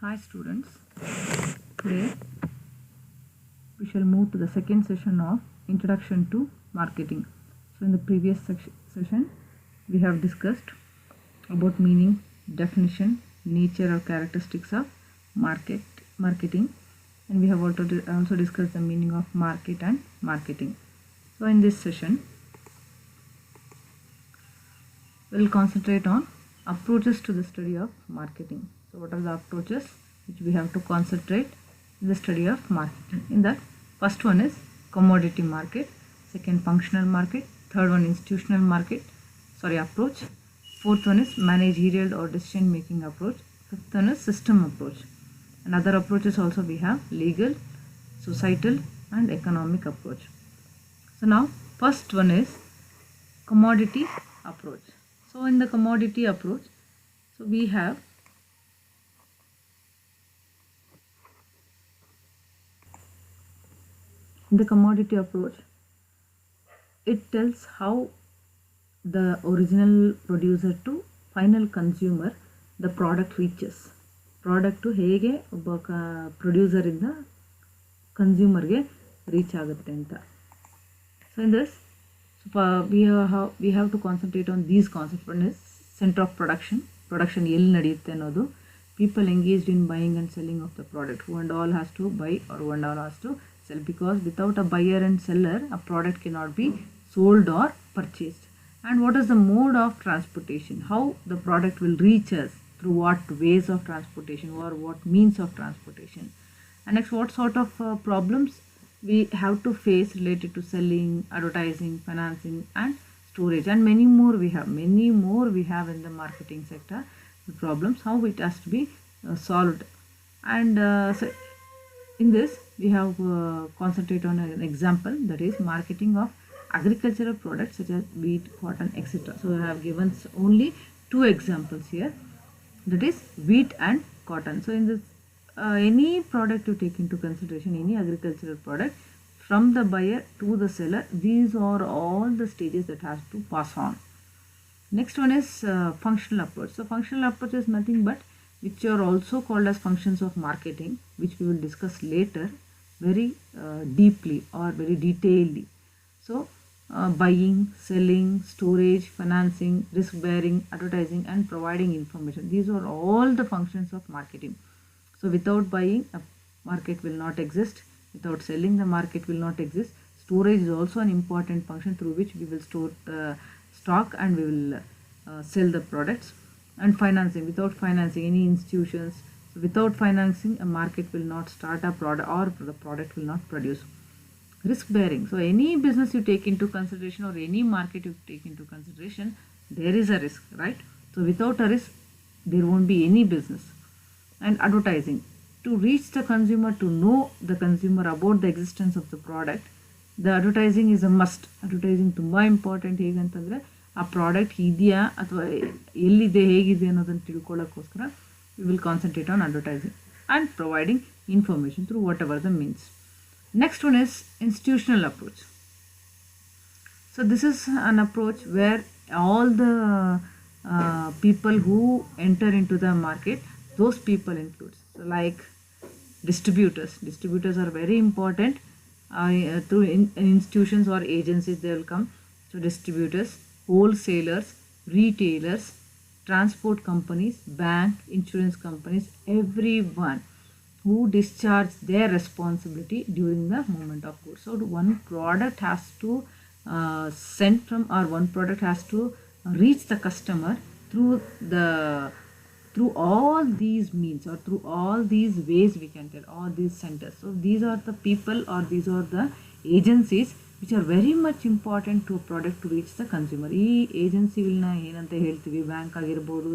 Hi students, today we shall move to the second session of Introduction to Marketing. So in the previous session we have discussed about meaning, definition, nature or characteristics of marketing, and we have also discussed the meaning of market and marketing. So in this session we will concentrate on approaches to the study of marketing. So what are the approaches which we have to concentrate in the study of marketing? In that, first one is commodity market, second functional market, third one institutional approach, fourth one is managerial or decision making approach, fifth one is system approach, and other approaches also we have legal, societal and economic approach. So now first one is commodity approach. So in the commodity approach, so we have the commodity approach. It tells how the original producer to final consumer the product reaches. Product ಹೇಗೆ ಒಬ್ಬ producer ಇಂದ ಕನ್ಸ್ಯೂಮರ್ಗೆ reach ಆಗುತ್ತೆ ಅಂತ. So in this we have to concentrate on these concepts. One is center of production ಎಲ್ಲಿ ನಡೆಯುತ್ತೆ ಅನ್ನೋದು, people engaged in buying and selling of the product, who and all has to buy or who and all has to sell, because without a buyer and seller a product cannot be sold or purchased. And what is the mode of transportation, how the product will reach us, through what ways of transportation or what means of transportation. And next, what sort of problems we have to face related to selling, advertising, financing and storage, and many more we have in the marketing sector. The problems, how it has to be solved. And so in this we have concentrate on an example, that is marketing of agricultural products such as wheat, cotton, etc. So I have given only two examples here, that is wheat and cotton. So in this any product you take into consideration, any agricultural product, from the buyer to the seller, these are all the stages that has to pass on. Next one is functional approach. So functional approach is nothing but, which are also called as functions of marketing, which we will discuss later very deeply or very detailedly. So buying, selling, storage, financing, risk bearing, advertising and providing information, these are all the functions of marketing. So without buying, a market will not exist. Without selling, the market will not exist. Storage is also an important function through which we will store stock and we will sell the products. And financing, without financing any institutions, so without financing a market will not start a product or the product will not produce. Risk bearing, so any business you take into consideration or any market you take into consideration, there is a risk, right? So without a risk there won't be any business. And advertising, to reach the consumer, to know the consumer about the existence of the product, the advertising is a must. Advertising ತುಂಬ important. ಹೇಗಂತಂದರೆ ಆ product ಇದೆಯಾ ಅಥವಾ ಎಲ್ಲಿದೆ, ಹೇಗಿದೆ ಅನ್ನೋದನ್ನು ತಿಳ್ಕೊಳ್ಳೋಕ್ಕೋಸ್ಕರ we will concentrate on advertising and providing information through whatever the means. Next one is institutional approach. So this is an approach where all the people who enter into the market, those people includes, so like distributors are very important. Through institutions or agencies they will come. So distributors, wholesalers, retailers, transport companies, bank, insurance companies, everyone who discharge their responsibility during the movement of goods. So one product has to send from, or one product has to reach the customer through all these means or through all these ways, we can tell, all these centers. So these are the people or these are the agencies which are very much important to a product to reach the consumer. ಈ ಏಜೆನ್ಸಿಗಳನ್ನ ಏನಂತ ಹೇಳ್ತೀವಿ, bank ಆಗಿರ್ಬೋದು,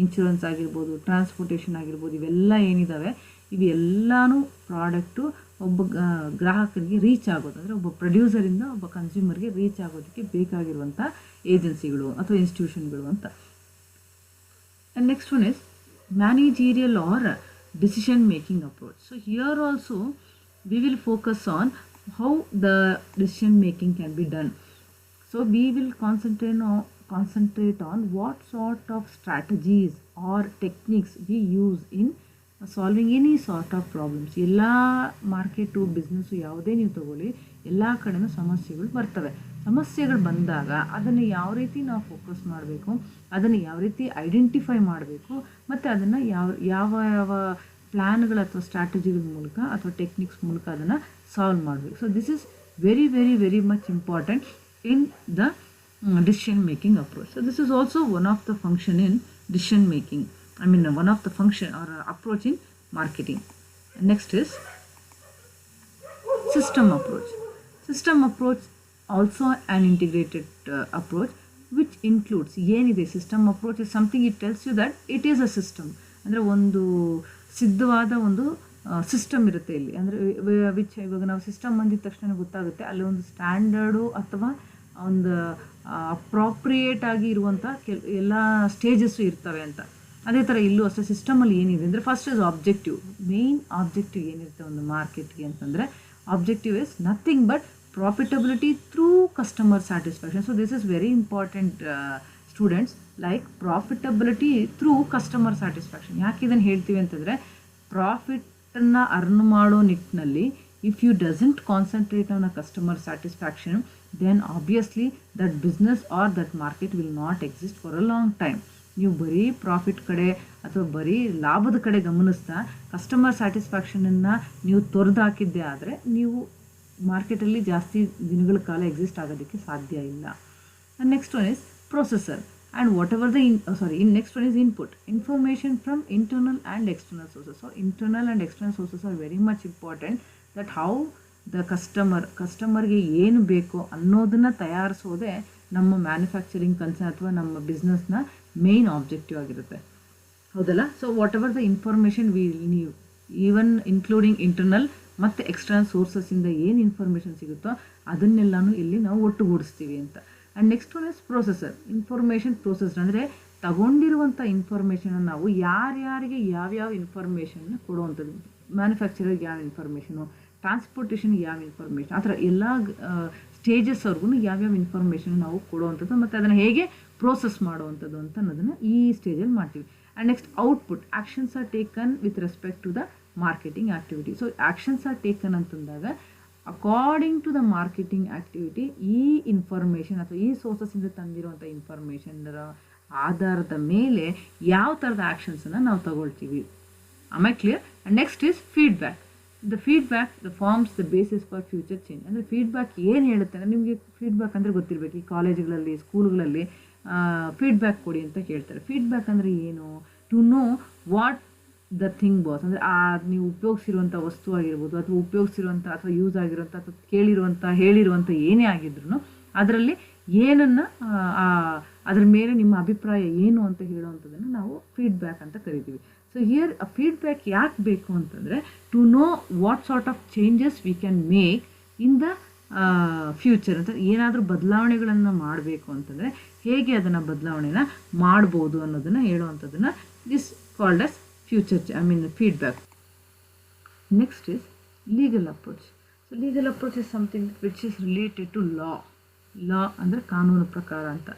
insurance ಆಗಿರ್ಬೋದು, transportation ಆಗಿರ್ಬೋದು, ಇವೆಲ್ಲ ಏನಿದ್ದಾವೆ ಇವೆಲ್ಲನೂ product ಒಬ್ಬ ಗ್ರಾಹಕರಿಗೆ ರೀಚ್ ಆಗೋದು, ಅಂದರೆ ಒಬ್ಬ ಪ್ರೊಡ್ಯೂಸರಿಂದ ಒಬ್ಬ ಕನ್ಸ್ಯೂಮರ್ಗೆ ರೀಚ್ ಆಗೋದಕ್ಕೆ ಬೇಕಾಗಿರುವಂಥ ಏಜೆನ್ಸಿಗಳು ಅಥವಾ ಇನ್ಸ್ಟಿಟ್ಯೂಷನ್ಗಳು ಅಂತ. And next one is managerial or decision making approach. So here also we will focus on how the decision making can be done. So we will concentrate on what sort of strategies or techniques we use in solving any sort of problems. ಎಲ್ಲ market business ಯಾವುದೇ ನೀವು ತಗೊಳ್ಳಿ, ಎಲ್ಲ ಕಡೆನೂ ಸಮಸ್ಯೆಗಳು ಬರ್ತವೆ. ಸಮಸ್ಯೆಗಳು ಬಂದಾಗ ಅದನ್ನು ಯಾವ ರೀತಿ ನಾವು ಫೋಕಸ್ ಮಾಡಬೇಕು, ಅದನ್ನು ಯಾವ ರೀತಿ ಐಡೆಂಟಿಫೈ ಮಾಡಬೇಕು, ಮತ್ತು ಅದನ್ನು ಯಾವ ಯಾವ ಪ್ಲ್ಯಾನ್ಗಳು ಅಥವಾ ಸ್ಟ್ರಾಟಜಿಗಳ ಮೂಲಕ ಅಥವಾ ಟೆಕ್ನಿಕ್ಸ್ ಮೂಲಕ ಅದನ್ನು ಸಾಲ್ವ್ ಮಾಡಬೇಕು. So this is very very very much important in the decision making approach. So this is also one of the function in decision making, one of the function or approach in marketing. Next is system approach. System approach also an integrated approach which includes ಏನಿದೆ. system approach is something it tells you that it is a system. ಅಂದರೆ ಒಂದು ಸಿದ್ಧವಾದ ಒಂದು system ಇರುತ್ತೆ ಇಲ್ಲಿ. ಅಂದರೆ which ಇವಾಗ ನಾವು ಸಿಸ್ಟಮ್ ಅಂದಿದ ತಕ್ಷಣ ಗೊತ್ತಾಗುತ್ತೆ ಅಲ್ಲಿ ಒಂದು ಸ್ಟ್ಯಾಂಡರ್ಡು ಅಥವಾ ಒಂದು ಅಪ್ರಾಪ್ರಿಯೇಟ್ ಆಗಿ ಇರುವಂಥ ಎಲ್ಲ ಸ್ಟೇಜಸ್ಸು ಇರ್ತವೆ ಅಂತ. ಅದೇ ಥರ ಇಲ್ಲೂ ಅಷ್ಟೇ ಸಿಸ್ಟಮಲ್ಲಿ ಏನಿದೆ ಅಂದರೆ first is objective. Main objective ಏನಿರುತ್ತೆ ಒಂದು ಮಾರ್ಕೆಟ್ಗೆ ಅಂತಂದರೆ objective is nothing but profitability through customer satisfaction. So this is very important students, like profitability through customer satisfaction. ಯಾಕೆ ಇದನ್ನು ಹೇಳ್ತೀವಿ ಅಂತಂದರೆ ಪ್ರಾಫಿಟನ್ನು ಅರ್ನ್ ಮಾಡೋ ನಿಟ್ಟಿನಲ್ಲಿ if you doesn't concentrate on a customer satisfaction, then obviously that business or that market will not exist for a long time. ನೀವು ಬರೀ profit ಕಡೆ ಅಥವಾ ಬರೀ ಲಾಭದ ಕಡೆ ಗಮನಿಸ್ತಾ ಕಸ್ಟಮರ್ ಸ್ಯಾಟಿಸ್ಫ್ಯಾಕ್ಷನನ್ನು ನೀವು ತೊರೆದಾಕಿದ್ದೆ ಆದರೆ ನೀವು ಮಾರ್ಕೆಟಲ್ಲಿ ಜಾಸ್ತಿ ದಿನಗಳ ಕಾಲ ಎಕ್ಸಿಸ್ಟ್ ಆಗೋದಕ್ಕೆ ಸಾಧ್ಯ ಇಲ್ಲ. And next one is processor and whatever the next one is input, information from internal and external sources. So internal and external sources are very much important, that how the ಕಸ್ಟಮರ್ಗೆ ಏನು ಬೇಕು ಅನ್ನೋದನ್ನು ತಯಾರಿಸೋದೇ ನಮ್ಮ manufacturing concern ಅಥವಾ ನಮ್ಮ ಬಿಸ್ನೆಸ್ನ main objective ಆಗಿರುತ್ತೆ, ಹೌದಲ್ಲ. So whatever the information ನೀವು ಈವನ್ ಇನ್ಕ್ಲೂಡಿಂಗ್ ಇಂಟರ್ನಲ್ ಮತ್ತು ಎಕ್ಸ್ಟರ್ನಲ್ ಸೋರ್ಸಸ್ಸಿಂದ ಏನು ಇನ್ಫಾರ್ಮೇಷನ್ ಸಿಗುತ್ತೋ ಅದನ್ನೆಲ್ಲನೂ ಇಲ್ಲಿ ನಾವು ಒಟ್ಟುಗೂಡಿಸ್ತೀವಿ ಅಂತ. And next one is processor. Information processed ಅಂದರೆ ತಗೊಂಡಿರುವಂಥ ಇನ್ಫಾರ್ಮೇಷನನ್ನು ನಾವು ಯಾರ್ಯಾರಿಗೆ ಯಾವ್ಯಾವ ಇನ್ಫಾರ್ಮೇಷನ್ನ ಕೊಡುವಂಥದ್ದು, ಮ್ಯಾನುಫ್ಯಾಕ್ಚರಿಗೆ ಯಾವ ಇನ್ಫಾರ್ಮೇಷನು, ಟ್ರಾನ್ಸ್ಪೋರ್ಟೇಷನ್ಗೆ ಯಾವ ಇನ್ಫಾರ್ಮೇಷನ್, ಆ ಥರ ಎಲ್ಲ ಸ್ಟೇಜಸ್ವರೆಗೂ ಯಾವ್ಯಾವ ಇನ್ಫಾರ್ಮೇಷನ್ ನಾವು ಕೊಡುವಂಥದ್ದು ಮತ್ತು ಅದನ್ನು ಹೇಗೆ ಪ್ರೋಸೆಸ್ ಮಾಡುವಂಥದ್ದು ಅಂತ ಅನ್ನೋದನ್ನು ಈ ಸ್ಟೇಜಲ್ಲಿ ಮಾಡ್ತೀವಿ. And next output. Actions are taken with respect to the marketing activity. So actions are taken ಅಂತಂದಾಗ according to the marketing activity ಈ ಇನ್ಫಾರ್ಮೇಷನ್ ಅಥವಾ ಈ ಸೋರ್ಸಸ್ಸಿಂದ ತಂದಿರುವಂಥ ಇನ್ಫಾರ್ಮೇಷನ್ರ ಆಧಾರದ ಮೇಲೆ ಯಾವ ಥರದ ಆ್ಯಕ್ಷನ್ಸನ್ನು ನಾವು ತಗೊಳ್ತೀವಿ. Am I clear? And next is feedback. The feedback the forms the basis for future change. ಅಂದರೆ ಫೀಡ್ಬ್ಯಾಕ್ ಏನು ಹೇಳುತ್ತೆ ಅಂದರೆ ನಿಮಗೆ ಫೀಡ್ಬ್ಯಾಕ್ ಅಂದರೆ ಗೊತ್ತಿರಬೇಕು. ಈ ಕಾಲೇಜ್ಗಳಲ್ಲಿ ಸ್ಕೂಲ್ಗಳಲ್ಲಿ ಫೀಡ್ಬ್ಯಾಕ್ ಕೊಡಿ ಅಂತ ಕೇಳ್ತಾರೆ. ಫೀಡ್ಬ್ಯಾಕ್ ಅಂದರೆ ಏನು? To know what the thing was, ಅಂದರೆ ನೀವು ಉಪಯೋಗಿಸಿರುವಂಥ ವಸ್ತು ಆಗಿರ್ಬೋದು ಅಥವಾ ಉಪಯೋಗಿಸಿರುವಂಥ ಅಥವಾ ಯೂಸ್ ಆಗಿರುವಂಥ ಅಥವಾ ಹೇಳಿರುವಂಥ ಏನೇ ಆಗಿದ್ರು ಅದರಲ್ಲಿ ಏನನ್ನು ಅದ್ರ ಮೇಲೆ ನಿಮ್ಮ ಅಭಿಪ್ರಾಯ ಏನು ಅಂತ ಹೇಳುವಂಥದ್ದನ್ನು ನಾವು ಫೀಡ್ಬ್ಯಾಕ್ ಅಂತ ಕರಿತೀವಿ. ಸೊ ಹಿಯರ್ ಫೀಡ್ಬ್ಯಾಕ್ ಯಾಕೆ ಬೇಕು ಅಂತಂದರೆ to know what sort of changes we can make in the future. ಅಂತ ಏನಾದರೂ ಬದಲಾವಣೆಗಳನ್ನು ಮಾಡಬೇಕು ಅಂತಂದರೆ ಹೇಗೆ ಅದನ್ನು ಬದಲಾವಣೆನ ಮಾಡ್ಬೋದು ಅನ್ನೋದನ್ನು ಹೇಳುವಂಥದ್ದನ್ನು this called as feedback. Next is legal approach. So legal approach is something which is related to law. ಅಂದರೆ ಕಾನೂನು ಪ್ರಕಾರ ಅಂತ.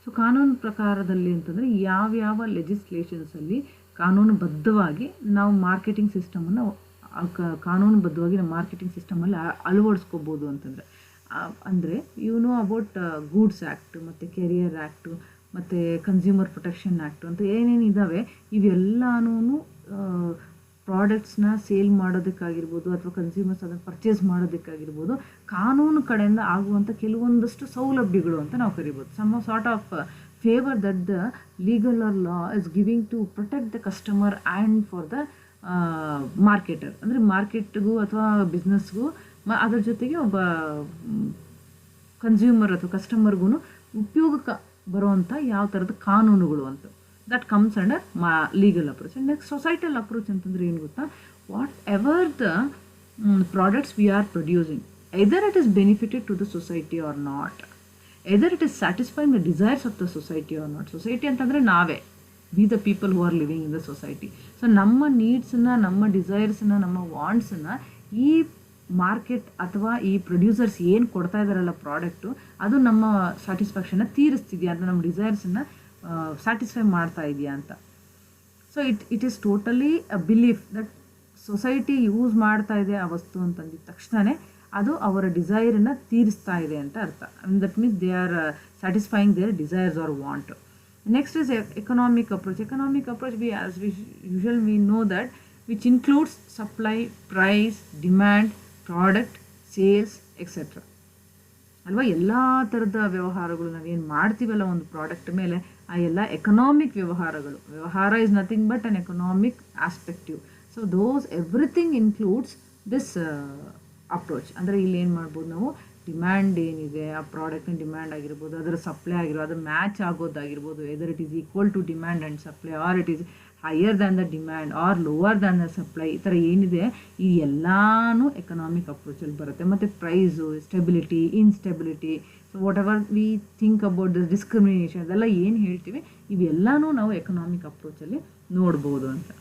ಸೊ ಕಾನೂನು ಪ್ರಕಾರದಲ್ಲಿ ಅಂತಂದರೆ ಯಾವ್ಯಾವ ಲೆಜಿಸ್ಲೇಷನ್ಸಲ್ಲಿ ಕಾನೂನುಬದ್ಧವಾಗಿ ನಾವು ಮಾರ್ಕೆಟಿಂಗ್ ಸಿಸ್ಟಮನ್ನು ಕಾನೂನುಬದ್ಧವಾಗಿ ನಾವು ಮಾರ್ಕೆಟಿಂಗ್ ಸಿಸ್ಟಮಲ್ಲಿ ಅಳವಡಿಸ್ಕೋಬೋದು ಅಂತಂದರೆ ಅಂದರೆ you know about goods act ಮತ್ತು ಕೆರಿಯರ್ ಆ್ಯಕ್ಟು ಮತ್ತು ಕನ್ಸ್ಯೂಮರ್ ಪ್ರೊಟೆಕ್ಷನ್ ಆ್ಯಕ್ಟು ಅಂತ ಏನೇನು ಇದ್ದಾವೆ ಇವೆಲ್ಲನೂ ಪ್ರಾಡಕ್ಟ್ಸ್ನ ಸೇಲ್ ಮಾಡೋದಕ್ಕಾಗಿರ್ಬೋದು ಅಥವಾ ಕನ್ಸ್ಯೂಮರ್ಸ್ ಅದನ್ನು ಪರ್ಚೇಸ್ ಮಾಡೋದಕ್ಕಾಗಿರ್ಬೋದು ಕಾನೂನು ಕಡೆಯಿಂದ ಆಗುವಂಥ ಕೆಲವೊಂದಷ್ಟು ಸೌಲಭ್ಯಗಳು ಅಂತ ನಾವು ಕರಿಬೋದು. Some sort of favour that the legal or law is giving to protect the customer and for the marketer. ಅಂದರೆ ಮಾರ್ಕೆಟ್ಗೂ ಅಥವಾ ಬಿಸ್ನೆಸ್ಗೂ ಅದರ ಜೊತೆಗೆ ಒಬ್ಬ ಕನ್ಸ್ಯೂಮರ್ ಅಥವಾ ಕಸ್ಟಮರ್ಗೂ ಉಪಯೋಗಕ್ಕೆ ಬರುವಂಥ ಯಾವ ಥರದ ಕಾನೂನುಗಳು ಅಂತ that comes under legal approach. And next societal approach ಅಂತಂದರೆ ಏನು ಗೊತ್ತಾ? Whatever the products we are producing either it is benefited to the society or not, either it is satisfying the desires of the society or not. Society ಅಂತಂದರೆ ನಾವೇ, we the people who are living in the society. So ನಮ್ಮ ನೀಡ್ಸನ್ನು, ನಮ್ಮ ಡಿಸೈರ್ಸನ್ನು, ನಮ್ಮ ವಾಂಟ್ಸನ್ನು ಈ market ಅಥವಾ ಈ producers ಏನು ಕೊಡ್ತಾ ಇದ್ದಾರಲ್ಲ ಪ್ರಾಡಕ್ಟು ಅದು ನಮ್ಮ ಸ್ಯಾಟಿಸ್ಫ್ಯಾಕ್ಷನ್ನ ತೀರಿಸ್ತಿದೆಯಾ, ಅದು ನಮ್ಮ ಡಿಸೈರ್ಸನ್ನು ಸ್ಯಾಟಿಸ್ಫೈ ಮಾಡ್ತಾ ಇದೆಯಾ ಅಂತ. So it is totally a belief that society use ಮಾಡ್ತಾ ಇದೆ ಆ ವಸ್ತು ಅಂತಂದಿದ ತಕ್ಷಣವೇ ಅದು ಅವರ ಡಿಸೈರನ್ನು ತೀರಿಸ್ತಾ ಇದೆ ಅಂತ ಅರ್ಥ. That means they are satisfying their desires or want. Next is economic approach. Economic approach we know that which includes supply, price, demand, product, sales, etc. ಅಲ್ವಾ, ಎಲ್ಲ ಥರದ ವ್ಯವಹಾರಗಳು ನಾವೇನು ಮಾಡ್ತೀವಲ್ಲ ಒಂದು ಪ್ರಾಡಕ್ಟ್ ಮೇಲೆ, ಆ ಎಲ್ಲ ಎಕನಾಮಿಕ್ ವ್ಯವಹಾರಗಳು. ವ್ಯವಹಾರ is nothing but an economic perspective. So those everything includes this approach. ಅಂದರೆ ಇಲ್ಲಿ ಏನು ಮಾಡ್ಬೋದು ನಾವು, ಡಿಮ್ಯಾಂಡ್ ಏನಿದೆ ಆ ಪ್ರಾಡಕ್ಟ್ನ ಡಿಮ್ಯಾಂಡ್ ಆಗಿರ್ಬೋದು, ಅದರ ಸಪ್ಲೈ ಆಗಿರ್ಬೋದು, ಅದು ಮ್ಯಾಚ್ ಆಗೋದಾಗಿರ್ಬೋದು, whether it is equal to demand and supply or it is higher than the demand or lower than the supply, ಈ ಥರ ಏನಿದೆ ಈ ಎಲ್ಲನೂ ಎಕನಾಮಿಕ್ ಅಪ್ರೋಚಲ್ಲಿ ಬರುತ್ತೆ. ಮತ್ತು price, stability, instability, so whatever we think about the discrimination, ಅದೆಲ್ಲ ಏನು ಹೇಳ್ತೀವಿ ಇವೆಲ್ಲನೂ ನಾವು ಎಕನಾಮಿಕ್ ಅಪ್ರೋಚಲ್ಲಿ ನೋಡ್ಬೋದು ಅಂತ.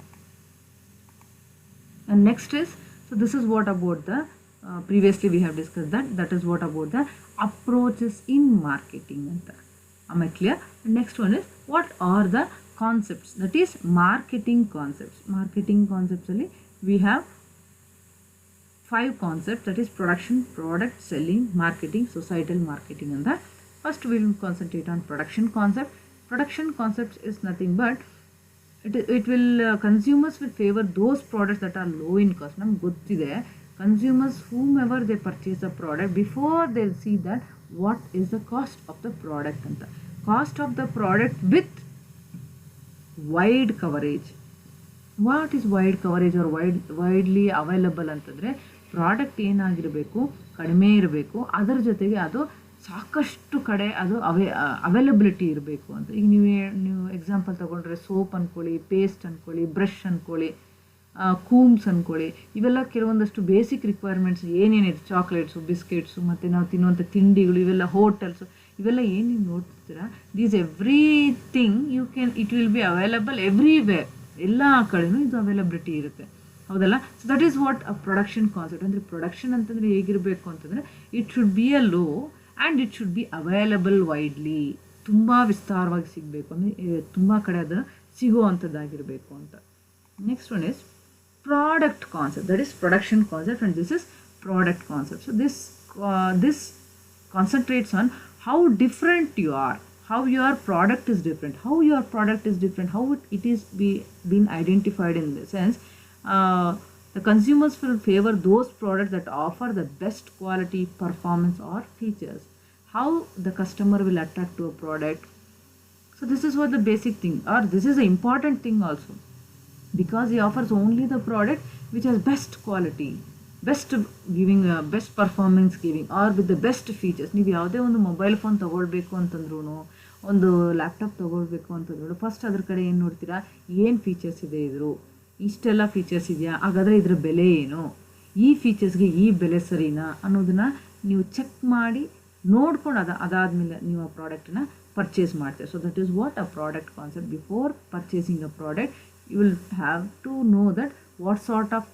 And next is, so this is what about the previously we have discussed that is what about the approaches in marketing anta. Am I clear? Next one is, what are the concepts, that is marketing concepts. Marketing concepts alli we have 5 concepts, that is production, product, selling, marketing, societal marketing anta. First we will concentrate on production concept. Production concepts is nothing but it will consumers will favor those products that are low in cost. ನಮ್ಗೆ ಗೊತ್ತಿದೆ consumers whomever they purchase the product, before they'll see that what is the cost of the product ಅಂತ. Cost of the product with wide coverage. What is wide coverage or widely available ಅಂತಂದರೆ, product ಏನಾಗಿರಬೇಕು, ಕಡಿಮೆ ಇರಬೇಕು, ಅದರ ಜೊತೆಗೆ ಅದು ಸಾಕಷ್ಟು ಕಡೆ ಅದು ಅವೈಲಬಿಲಿಟಿ ಇರಬೇಕು ಅಂತ. ಈಗ ನೀವು ಎಕ್ಸಾಂಪಲ್ ತೊಗೊಂಡ್ರೆ ಸೋಪ್ ಅಂದ್ಕೊಳ್ಳಿ, ಪೇಸ್ಟ್ ಅಂದ್ಕೊಳ್ಳಿ, ಬ್ರಷ್ ಅಂದ್ಕೊಳ್ಳಿ, ಕೂಮ್ಸ್ ಅಂದ್ಕೊಳ್ಳಿ, ಇವೆಲ್ಲ ಕೆಲವೊಂದಷ್ಟು ಬೇಸಿಕ್ ರಿಕ್ವೈರ್ಮೆಂಟ್ಸ್ ಏನೇನಿದೆ, ಚಾಕ್ಲೇಟ್ಸು, ಬಿಸ್ಕೆಟ್ಸು, ಮತ್ತು ನಾವು ತಿನ್ನುವಂಥ ತಿಂಡಿಗಳು, ಇವೆಲ್ಲ ಹೋಟೆಲ್ಸು, ಇವೆಲ್ಲ ಏನು ನೀವು ನೋಡ್ತೀರಾ, these everything it will be available everywhere, ಎಲ್ಲ ಕಡೆನೂ ಇದು ಅವೈಲಬಿಲಿಟಿ ಇರುತ್ತೆ, ಹೌದಲ್ಲ. So that is what a production concept. ಅಂದರೆ ಪ್ರೊಡಕ್ಷನ್ ಅಂತಂದರೆ ಹೇಗಿರಬೇಕು ಅಂತಂದರೆ, it should be a low and it should be available widely. ತುಂಬ ವಿಸ್ತಾರವಾಗಿ ಸಿಗಬೇಕು, ಅಂದರೆ ತುಂಬ ಕಡೆ ಅದನ್ನು ಸಿಗುವಂಥದ್ದಾಗಿರಬೇಕು ಅಂತ. Next one is product concept, that is production concept and this is product concept. So this concentrates on how different you are, how your product is different, how it is been identified in the sense the consumers will favor those products that offer the best quality, performance or features. How the customer will attract to a product. So this is what the basic thing, or this is an important thing also, because he offers only the product which has best quality, best giving, best performance giving or with the best features. ನೀವು ಯಾವುದೇ ಒಂದು mobile phone ತೊಗೊಳ್ಬೇಕು ಅಂತಂದ್ರೂ, ಒಂದು laptop ತೊಗೊಳ್ಬೇಕು ಅಂತಂದ್ರೂ, first ಅದ್ರ ಕಡೆ ಏನು ನೋಡ್ತೀರಾ, ಏನು ಫೀಚರ್ಸ್ ಇದೆ, ಇಷ್ಟೆಲ್ಲ ಫೀಚರ್ಸ್ ಇದೆಯಾ, ಹಾಗಾದರೆ ಇದ್ರ ಬೆಲೆ ಏನು, ಈ ಫೀಚರ್ಸ್ಗೆ ಈ ಬೆಲೆ ಸರಿನಾ ಅನ್ನೋದನ್ನು ನೀವು ಚೆಕ್ ಮಾಡಿ ನೋಡ್ಕೊಂಡು ಅದಾದಮೇಲೆ ನೀವು ಆ ಪ್ರಾಡಕ್ಟನ್ನ ಪರ್ಚೇಸ್ ಮಾಡ್ತೀರಿ. So that is what a product concept. Before purchasing a product you will have to know that what sort of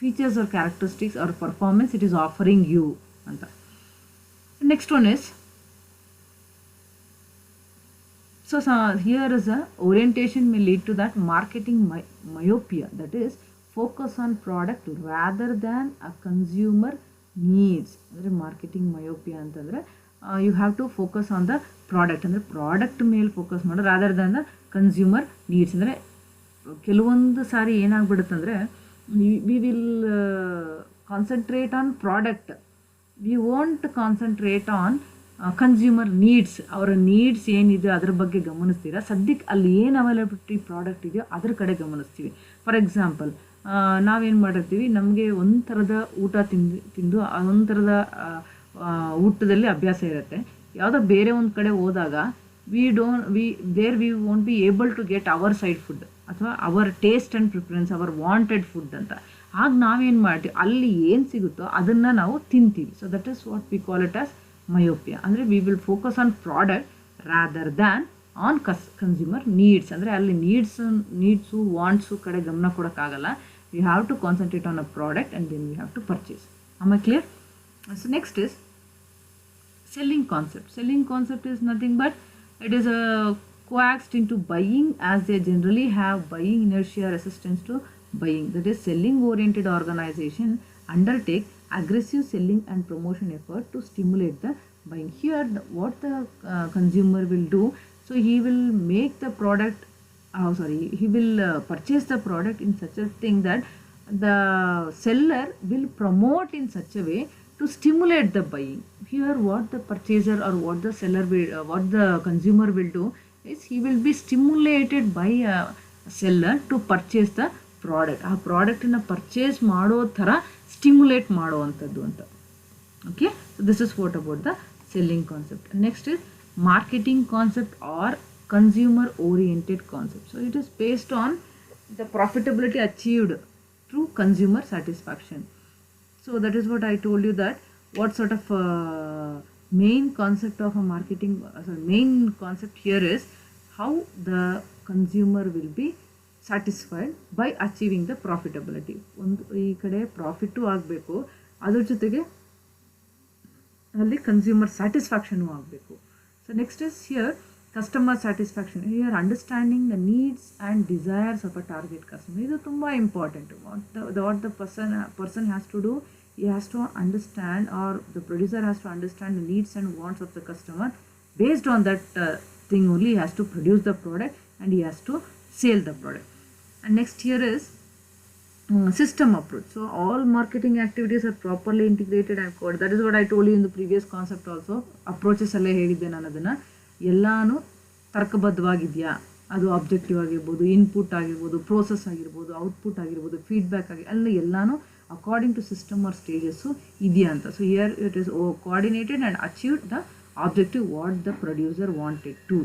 features or characteristics or performance it is offering you anta. Next one is, so here is a orientation may lead to that marketing myopia, that is focus on product rather than a consumer needs. ಅಂದರೆ marketing myopia ಅಂತಂದರೆ you have to focus on the product, ಅಂದರೆ product ಮೇಲೆ focus ಮಾಡೋ rather than the consumer needs. ಅಂದರೆ ಕೆಲವೊಂದು ಸಾರಿ ಏನಾಗ್ಬಿಡುತ್ತಂದರೆ, we will concentrate on product, we won't concentrate on consumer needs. ಅವರ ನೀಡ್ಸ್ ಏನಿದೆ ಅದ್ರ ಬಗ್ಗೆ ಗಮನಿಸ್ತೀರಾ, ಸದ್ಯಕ್ಕೆ ಅಲ್ಲಿ ಏನು ಅವೈಲಬಿಲಿಟಿ ಪ್ರಾಡಕ್ಟ್ ಇದೆಯೋ ಅದ್ರ ಕಡೆ ಗಮನಿಸ್ತೀವಿ. ಫಾರ್ ಎಕ್ಸಾಂಪಲ್, ನಾವೇನು ಮಾಡಿರ್ತೀವಿ, ನಮಗೆ ಒಂಥರದ ಊಟ ತಿಂದು ಒಂಥರದ ಊಟದಲ್ಲಿ ಅಭ್ಯಾಸ ಇರುತ್ತೆ. ಯಾವುದೋ ಬೇರೆ ಒಂದು ಕಡೆ ಹೋದಾಗ we won't be able to get our side food ಅಥವಾ our taste and preference, our wanted food ಅಂತ. ಆಗ ನಾವೇನು ಮಾಡ್ತೀವಿ, ಅಲ್ಲಿ ಏನು ಸಿಗುತ್ತೋ ಅದನ್ನು ನಾವು ತಿಂತೀವಿ. So that is what we call it as myopia. ಅಂದರೆ we will focus on product rather than on consumer needs. ಅಂದರೆ ಅಲ್ಲಿ ನೀಡ್ಸು ವಾಂಟ್ಸು ಕಡೆ ಗಮನ ಕೊಡೋಕ್ಕಾಗಲ್ಲ. We have to concentrate on a product and then we have to purchase. Am I clear? So next is selling concept. Selling concept is nothing but it is a coaxed into buying as they generally have buying inertia resistance to buying. That is, selling oriented organization undertake aggressive selling and promotion effort to stimulate the buying. Here what the consumer will do, so he will make the product, he will purchase the product in such a thing that the seller will promote in such a way to stimulate the buying. Here what the purchaser or what the seller will, what the consumer will do is he will be stimulated by a seller to purchase the product. ಆ ಪ್ರಾಡಕ್ಟನ್ನು purchase ಮಾಡೋ ಥರ stimulate ಮಾಡುವಂಥದ್ದು ಅಂತ. Okay, so this is what about the selling concept. Next is marketing concept or consumer oriented concept. So it is based on the profitability achieved through consumer satisfaction. So that is what I told you, that what sort of main concept of a marketing, main concept here is how the consumer will be satisfied by achieving the profitability. ಒಂದು ಈ ಕಡೆ profit ಆಗಬೇಕು, ಅದ್ರ ಜೊತೆಗೆ ಅಲ್ಲಿ consumer satisfaction ಆಗಬೇಕು. So next is here customer satisfaction. Here understanding the needs and desires of a target customer. ಇದು ತುಂಬ important. What the person has to do, he has to understand, or the producer has to understand the needs and wants of the customer. Based on that thing only he has to produce the product and he has to sell the product. And next here is system approach. So all marketing activities are properly integrated and coded. That is what I told you in the previous concept also. Approaches alle ಹೇಳಿದ್ದೆ ನಾನು ಅದನ್ನು. ಎಲ್ಲಾನು ತರ್ಕಬದ್ಧವಾಗಿದೆಯಾ, ಅದು objective ಆಗಿರ್ಬೋದು, input ಆಗಿರ್ಬೋದು, process ಆಗಿರ್ಬೋದು, output ಆಗಿರ್ಬೋದು, feedback ಆಗಿ ಅಲ್ಲಿ ಎಲ್ಲಾನು according to system or stages ಇದೆಯಾ ಅಂತ. So here it is coordinated and achieved the objective what the producer wanted to.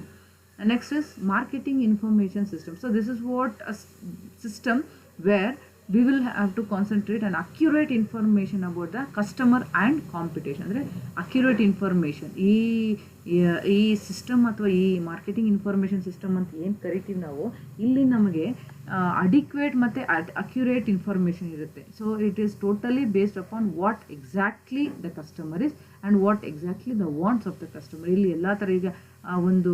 And next is marketing information system. So this is what a system where we will have to concentrate on accurate information about the customer and competition. ಅಂದರೆ accurate information, ಈ system ಅಥವಾ ಈ marketing information system ಅಂತ ಏನು ಕರಿತೀವಿ ನಾವು, ಇಲ್ಲಿ ನಮಗೆ ಅಡಿಕ್ವೇಟ್ ಮತ್ತು ಅಕ್ಯುರೇಟ್ ಇನ್ಫಾರ್ಮೇಷನ್ ಇರುತ್ತೆ. So it is totally based upon what exactly the customer is and what exactly the wants of the customer. ಇಲ್ಲಿ ಎಲ್ಲ ಥರ ಈಗ ಒಂದು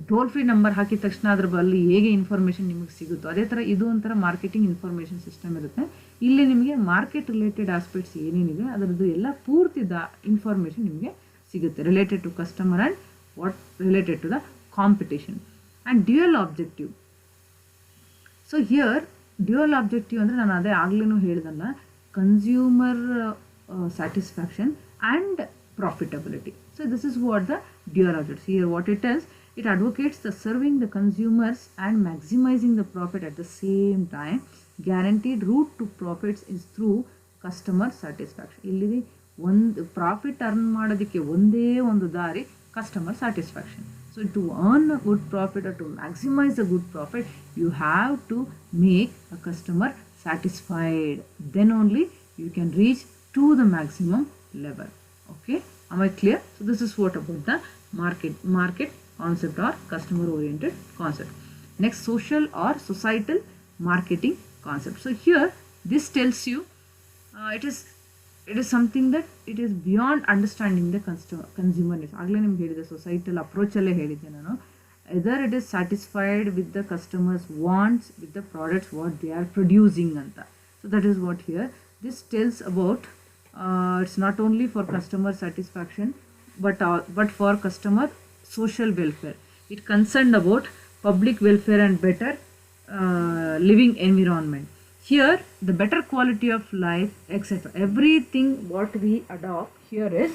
ಟೋಲ್ ಫ್ರೀ ನಂಬರ್ ಹಾಕಿದ ತಕ್ಷಣ ಅದ್ರ ಬಲ್ಲಿ ಹೇಗೆ ಇನ್ಫಾರ್ಮೇಷನ್ ನಿಮಗೆ ಸಿಗುತ್ತೋ ಅದೇ ಥರ ಇದು ಒಂಥರ ಮಾರ್ಕೆಟಿಂಗ್ ಇನ್ಫಾರ್ಮೇಷನ್ ಸಿಸ್ಟಮ್ ಇರುತ್ತೆ. ಇಲ್ಲಿ ನಿಮಗೆ ಮಾರ್ಕೆಟ್ ರಿಲೇಟೆಡ್ ಆಸ್ಪೆಕ್ಟ್ಸ್ ಏನೇನಿದೆ ಅದರದ್ದು ಎಲ್ಲ ಪೂರ್ತಿ ಇನ್ಫಾರ್ಮೇಷನ್ ನಿಮಗೆ ಸಿಗುತ್ತೆ related to customer and what related to the competition. And dual objective. So here dual objective ಅಂದರೆ ನಾನು ಅದೇ ಆಗ್ಲೇನೂ ಹೇಳ್ದಲ್ಲ, consumer satisfaction and profitability. So this is what the dual objectives. Here what it is, it advocates the serving the consumers and maximizing the profit at the same time. Guaranteed route to profits is through customer satisfaction. ಇಲ್ಲಿ ಒಂದು profit earn ಮಾಡೋದಕ್ಕೆ ಒಂದೇ ಒಂದು ದಾರಿ customer satisfaction. So to earn a good profit or to maximize a good profit, you have to make a customer satisfied. Then only you can reach to the maximum level. Okay, am I clear? So this is what about the market concept or customer oriented concept. Next, social or societal marketing concept. So here this tells you it is something that it is beyond understanding the consumer needs. Agale nimge helide societal approach alle helide nanu, either it is satisfied with the customers wants with the products what they are producing anta. So that is what here this tells about. It's not only for customer satisfaction but for customer social welfare. It concerned about public welfare and better living environment. Here the better quality of life, etc. Everything what we adopt here is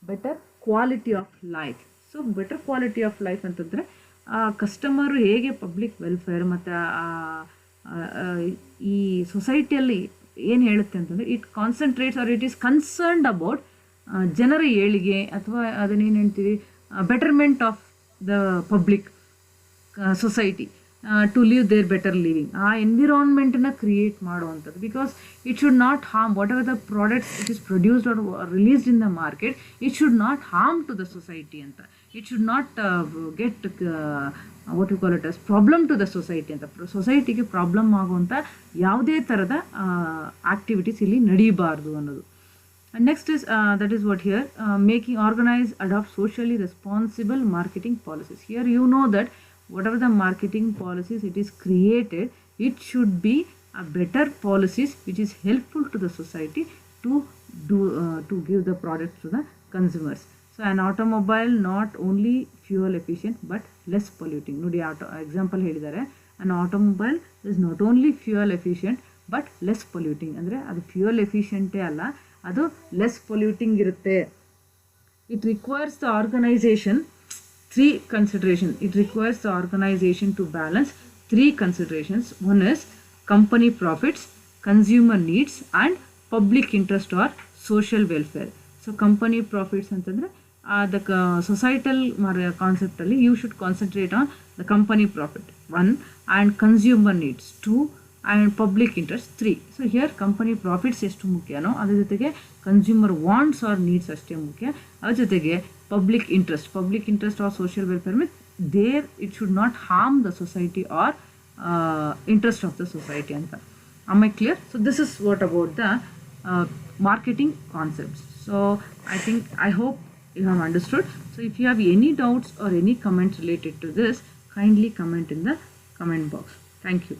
better quality of life. So better quality of life ಅಂತಂದರೆ customer ಹೇಗೆ public welfare ಮತ್ತು ಈ ಸೊಸೈಟಿಯಲ್ಲಿ ಏನು ಹೇಳುತ್ತೆ ಅಂತಂದರೆ it concentrates or it is concerned about ಜನರ ಏಳಿಗೆ ಅಥವಾ ಅದನ್ನೇನು ಹೇಳ್ತೀವಿ betterment of the public society to live their better living. ಆ ಎನ್ವಿರಾನ್ಮೆಂಟನ್ನು ಕ್ರಿಯೇಟ್ ಮಾಡುವಂಥದ್ದು. Because it should not harm whatever the products it is produced or released in the market, it should not harm to the society ಅಂತ. It should not get what you call it as problem to the society ಅಂತ. ಸೊಸೈಟಿಗೆ problem ಆಗುವಂಥ ಯಾವುದೇ ಥರದ activities ಇಲ್ಲಿ ನಡೀಬಾರ್ದು ಅನ್ನೋದು. And next is that is what here making organize adopt socially responsible marketing policies. Here you know that whatever the marketing policies it is created, it should be a better policies which is helpful to the society to do to give the product to the consumers. So an automobile not only fuel efficient but less polluting. ನೋಡಿ example ಹೇಳಿದ್ದಾರೆ, an automobile is not only fuel efficient but less polluting. ಅಂದರೆ ಅದು fuel efficient ಅಲ್ಲ, ಅದು less polluting ಇರುತ್ತೆ. It requires the organization three considerations. It requires the organization to balance three considerations. One is company profits, consumer needs and public interest or social welfare. So company profits ಅಂತಂದ್ರೆ the societal concept ಅಲ್ಲಿ you should concentrate on the company profit 1 and consumer needs 2 and public interest 3. So here company profits ಎಷ್ಟು ಮುಖ್ಯನೋ ಅದರ ಜೊತೆಗೆ consumer wants or needs ಅಷ್ಟೇ ಮುಖ್ಯ. ಅದರ ಜೊತೆಗೆ public interest or social welfare means there it should not harm the society or interest of the society ಅಂತ. Am I clear? So this is what about the marketing concepts. So I hope you have understood. So if you have any doubts or any comments related to this, kindly comment in the comment box. Thank you.